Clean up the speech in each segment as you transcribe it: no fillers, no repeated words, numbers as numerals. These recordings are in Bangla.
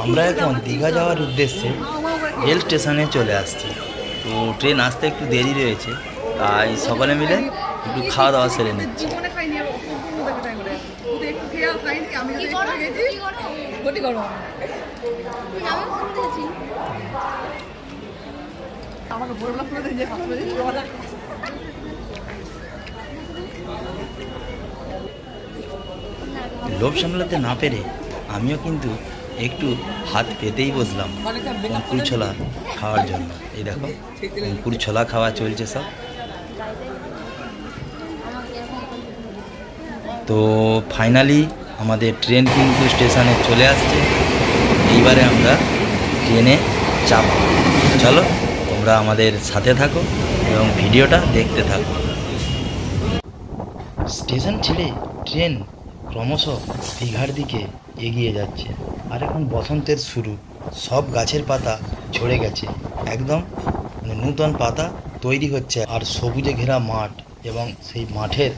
আমরা এখন দীঘা যাওয়ার উদ্দেশ্যে রেল স্টেশনে চলে আসছি। তো ট্রেন আসতে একটু দেরি রয়েছে, তাই সকলে মিলে একটু খাওয়া দাওয়া সেরে নিচ্ছি। লোভ সামলাতে না পেরে আমিও কিন্তু একটু হাত পেতেই বসলাম অঙ্কুর ছোলা খাওয়ার জন্য। এই দেখো অঙ্কুর ছোলা খাওয়া চলছে সব। তো ফাইনালি আমাদের ট্রেন কিন্তু স্টেশনে চলে আসছে। এইবারে আমরা ট্রেনে চাপব। চলো তোমরা আমাদের সাথে থাকো এবং ভিডিওটা দেখতে থাকো। স্টেশন ছেড়ে ট্রেন ক্রমশ দীঘার দিকে এগিয়ে যাচ্ছে। আর এখন বসন্তের শুরু, সব গাছের পাতা ঝরে গেছে, একদম নূতন পাতা তৈরি হচ্ছে। আর সবুজে ঘেরা মাঠ এবং সেই মাঠের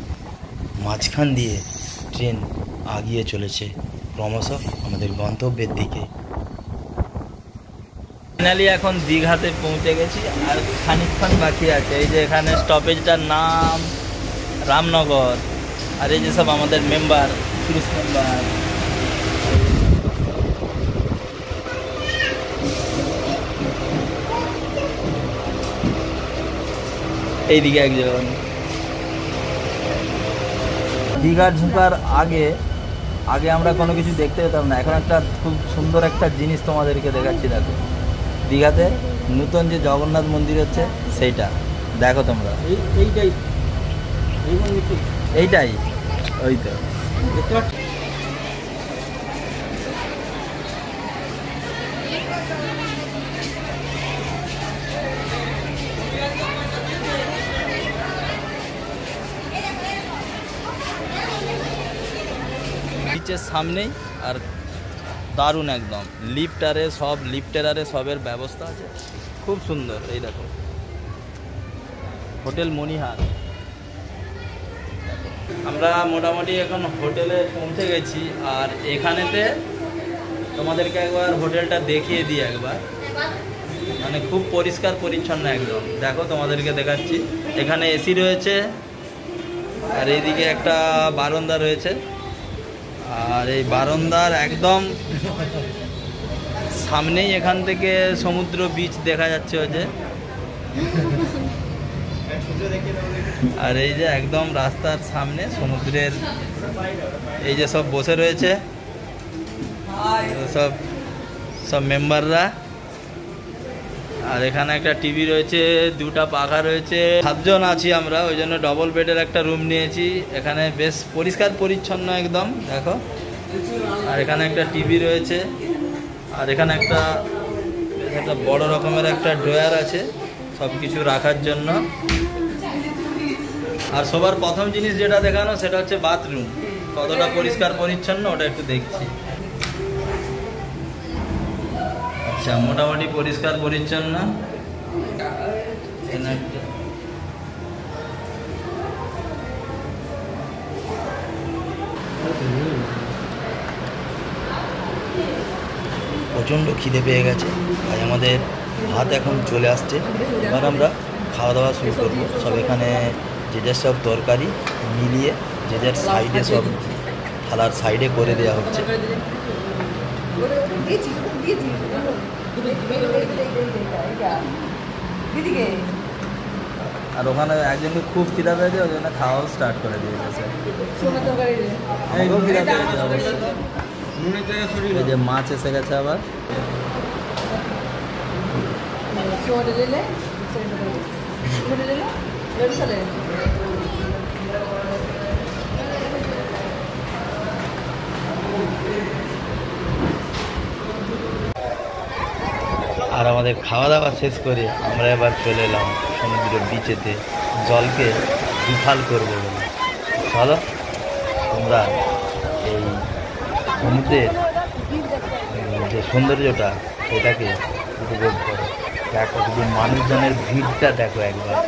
মাঝখান দিয়ে ট্রেন আগিয়ে চলেছে ক্রমশ আমাদের গন্তব্যের দিকে। ফাইনালি এখন দীঘাতে পৌঁছে গেছি, আর খানিকক্ষণ বাকি আছে। এই যে এখানে স্টপেজটার নাম রামনগর। আর এই যে সব আমাদের মেম্বার, ক্রুজ মেম্বার। এইদিকে একজন। দীঘা ঢোকার আগে আমরা কোনো কিছু দেখতে পেতাম না। এখন একটা খুব সুন্দর একটা জিনিস তোমাদেরকে দেখাচ্ছি। দেখো দীঘাতে নতুন যে জগন্নাথ মন্দির হচ্ছে সেইটা দেখো তোমরা। এইটাই ওই তো। বিচের সামনেই, আর দারুণ একদম। লিফটারে সবের ব্যবস্থা আছে, খুব সুন্দর। এই দেখো হোটেল মণিহার। আমরা মোটামুটি এখন হোটেলে পৌঁছে গেছি। আর এখানেতে তোমাদেরকে একবার হোটেলটা দেখিয়ে দিই একবার। মানে খুব পরিষ্কার পরিচ্ছন্ন একদম। দেখো তোমাদেরকে দেখাচ্ছি। এখানে এসি রয়েছে, আর এইদিকে একটা বারান্দা রয়েছে। আর এই বারান্দার একদম সামনেই এখান থেকে সমুদ্র বিচ দেখা যাচ্ছে হচ্ছে। আর এই যে একদম রাস্তার সামনে সমুদ্রের এই যে সব বসে রয়েছে সব মেম্বাররা। আর এখানে একটা টিভি রয়েছে, দুটা পাখা রয়েছে। 7 জন আছি আমরা, ওই জন্য ডবল বেডের একটা রুম নিয়েছি। এখানে বেশ পরিষ্কার পরিচ্ছন্ন একদম দেখো। আর এখানে একটা টিভি রয়েছে, আর এখানে একটা বড় রকমের একটা ড্রয়ার আছে সব কিছু রাখার জন্য। আর সবার প্রথম জিনিস যেটা দেখানো সেটা হচ্ছে বাথরুম, কতটা পরিষ্কার পরিচ্ছন্ন ওটা একটু দেখছি। আচ্ছা, মোটামুটি পরিষ্কার পরিচ্ছন্ন। প্রচণ্ড খিদে পেয়ে গেছে, তাই আমাদের ভাত এখন চলে আসছে। এবার আমরা খাওয়া দাওয়া শুরু করবো। সব এখানে যে যার সব তরকারি মিলিয়ে যে যার সাইডে সব থালার সাইডে করে দেওয়া হচ্ছে। আর ওখানে একজনকে খুব খিদা পেয়েছে, ওই জন্য খাওয়াও স্টার্ট করে দিয়েছে। এই যে মাছ এসে গেছে আবার। আর আমাদের খাওয়া দাওয়া শেষ করে আমরা এবার চলে এলাম সমুদ্রের বিচেতে জলকে দুফাল করবো বলে। চলো তোমরা এই সমুদ্রের যে সৌন্দর্যটা সেটাকে উপভোগ করো। দেখো শুধু মানুষজনের ভিড়টা দেখো একবার।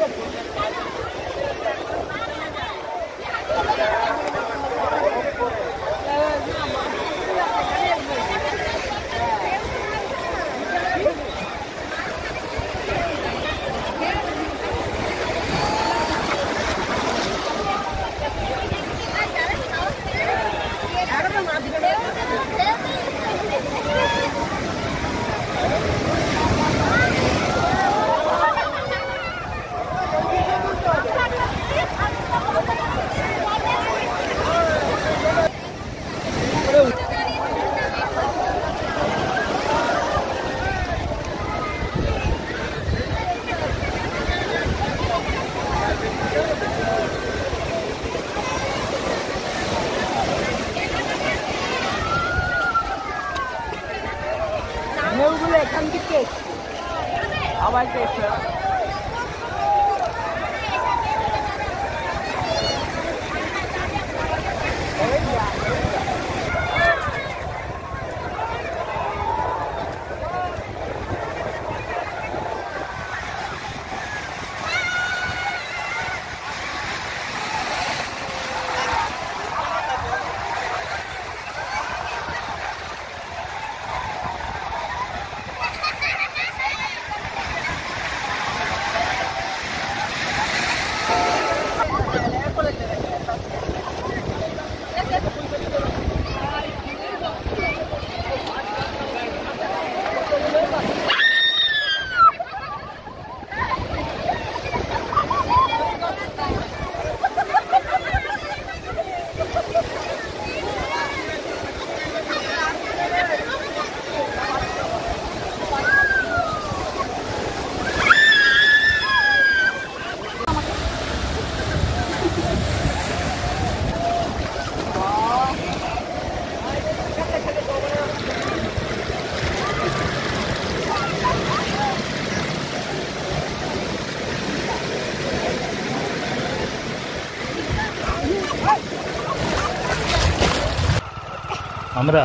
আমরা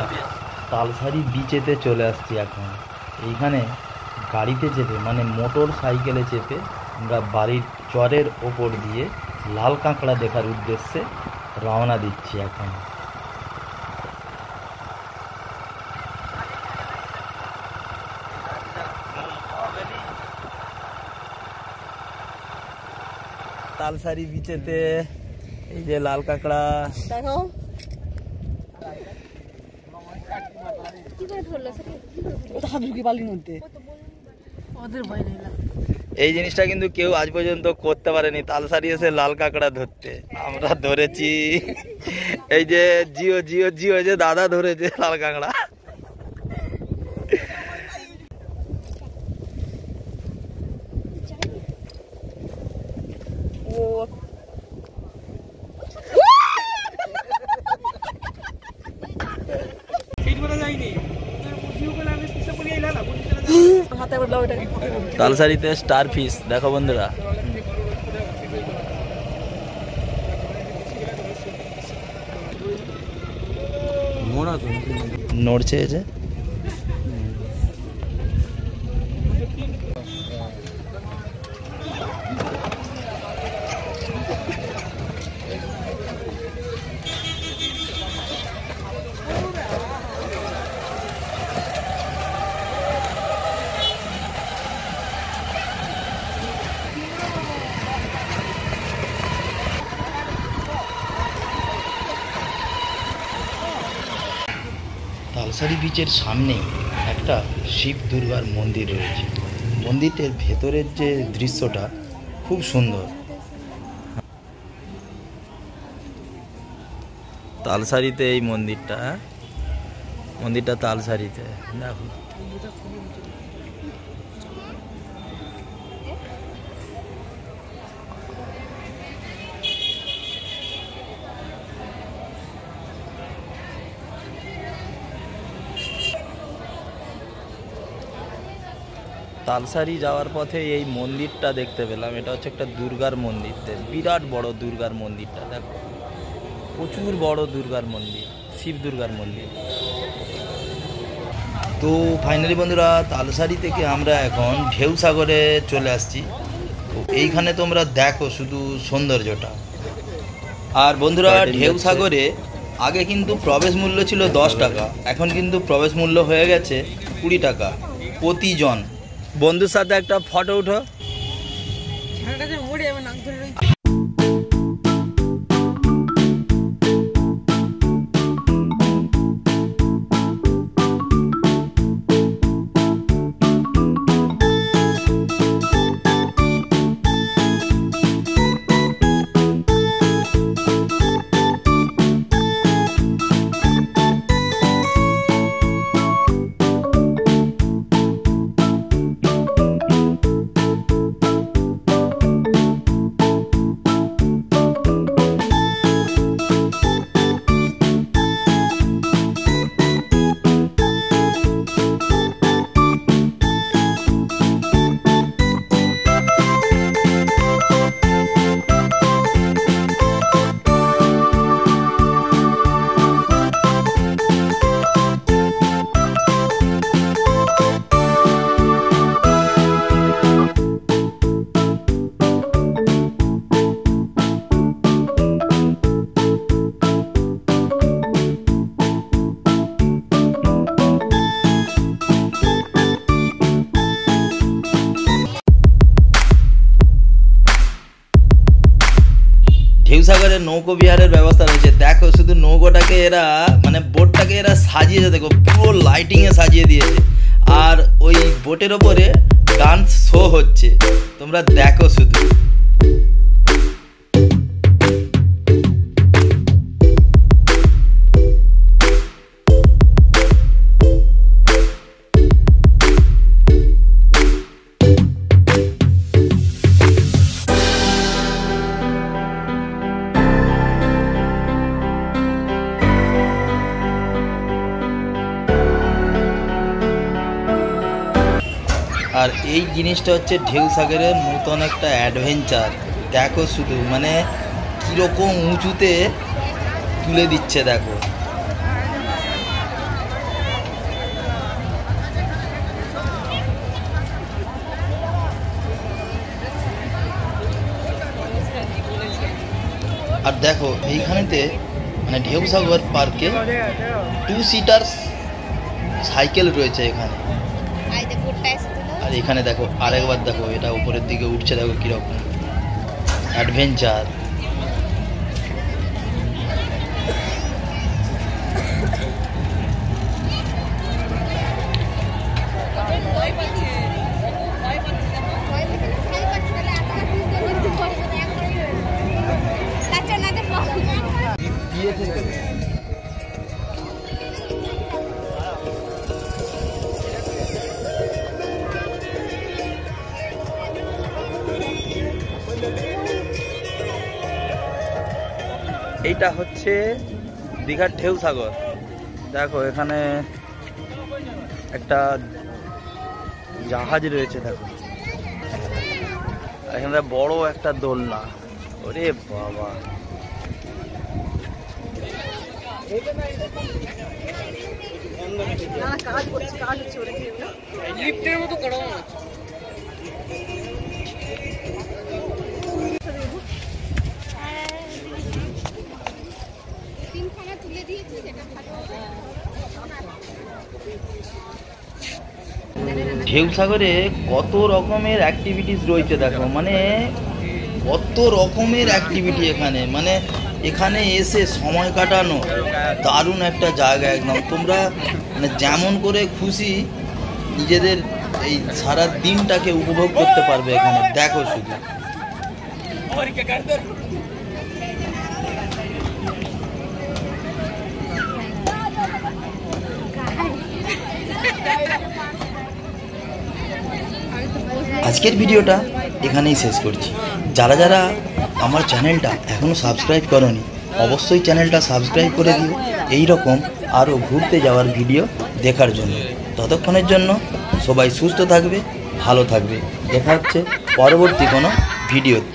তালসারি বিচেতে চলে আসছি এখন। এইখানে গাড়িতে চেপে মানে মোটর সাইকেলে চেপে আমরা বাড়ির চরের ওপর দিয়ে লাল কাঁকড়া দেখার উদ্দেশ্যে রওনা দিচ্ছি এখন। তালসারি বিচেতে এই যে লাল কাঁকড়া দেখো। এই জিনিসটা কিন্তু কেউ আজ পর্যন্ত করতে পারেনি, তালসারি এসে লাল কাঁকড়া ধরতে। আমরা ধরেছি, এই যে জিও জিও জিও যে দাদা ধরেছে লাল কাঁকড়া। তালসারিতে স্টার ফিশ দেখো বন্ধুরা। নড়ছে যে তালসারি বিচের সামনেই একটা শিব দুর্গার মন্দির রয়েছে। মন্দিরটির ভেতরের যে দৃশ্যটা খুব সুন্দর। তালসারিতে এই মন্দিরটা, মন্দিরটা তালসারিতে দেখো। তালসারি যাওয়ার পথে এই মন্দিরটা দেখতে পেলাম। এটা হচ্ছে একটা দুর্গার মন্দির, বিরাট বড় দুর্গার মন্দিরটা দেখো, প্রচুর বড় দুর্গার মন্দির, শিব দুর্গার মন্দির। তো ফাইনালি বন্ধুরা, তালসারি থেকে আমরা এখন ঢেউসাগরে চলে আসছি। তো এইখানে তোমরা দেখো শুধু সৌন্দর্যটা। আর বন্ধুরা, ঢেউসাগরে আগে কিন্তু প্রবেশ মূল্য ছিল 10 টাকা, এখন কিন্তু প্রবেশ মূল্য হয়ে গেছে 20 টাকা প্রতিজন। বন্ধুর সাথে একটা ফটো উঠো। ঢেউসাগরে নৌকো বিহারের ব্যবস্থা রয়েছে। দেখো শুধু নৌকোটাকে এরা মানে বোটটাকে এরা সাজিয়েছে, দেখো পুরো লাইটিংয়ে সাজিয়ে দিয়েছে। আর ওই বোটের ওপরে ডান্স শো হচ্ছে, তোমরা দেখো শুধু। আর এই জিনিসটা হচ্ছে ঢেউসাগরের নতুন একটা অ্যাডভেঞ্চার। দেখো শুধু মানে কীরকম উঁচুতে তুলে দিচ্ছে দেখো। আর দেখো এইখানেতে মানে ঢেউসাগর পার্কে 2 সিটার সাইকেল রয়েছে এখানে। আর এখানে দেখো আরেকবার দেখো, এটা উপরের দিকে উঠছে, দেখো কিরকম অ্যাডভেঞ্চার। এইটা হচ্ছে দীঘার ঢেউসাগর। দেখো এখানে একটা জাহাজ রয়েছে, দেখো এখানে বড় একটা দোলনা। ওরে বাবা, ঢেউসাগরে কত রকমের অ্যাক্টিভিটিস রয়েছে দেখো, মানে কত রকমের অ্যাক্টিভিটি এখানে, মানে এখানে এসে সময় কাটানো দারুণ একটা জায়গা একদম। তোমরা মানে যেমন করে খুশি নিজেদের এই সারা দিনটাকে উপভোগ করতে পারবে এখানে। দেখো শুধু আজকের ভিডিওটা এখানেই শেষ করছি। যারা যারা আমার চ্যানেলটা এখনও সাবস্ক্রাইব করনি অবশ্যই চ্যানেলটা সাবস্ক্রাইব করে দিও এই রকম আরও ঘুরতে যাওয়ার ভিডিও দেখার জন্য। ততক্ষণের জন্য সবাই সুস্থ থাকবে, ভালো থাকবে। দেখা হচ্ছে পরবর্তী কোনো ভিডিওতে।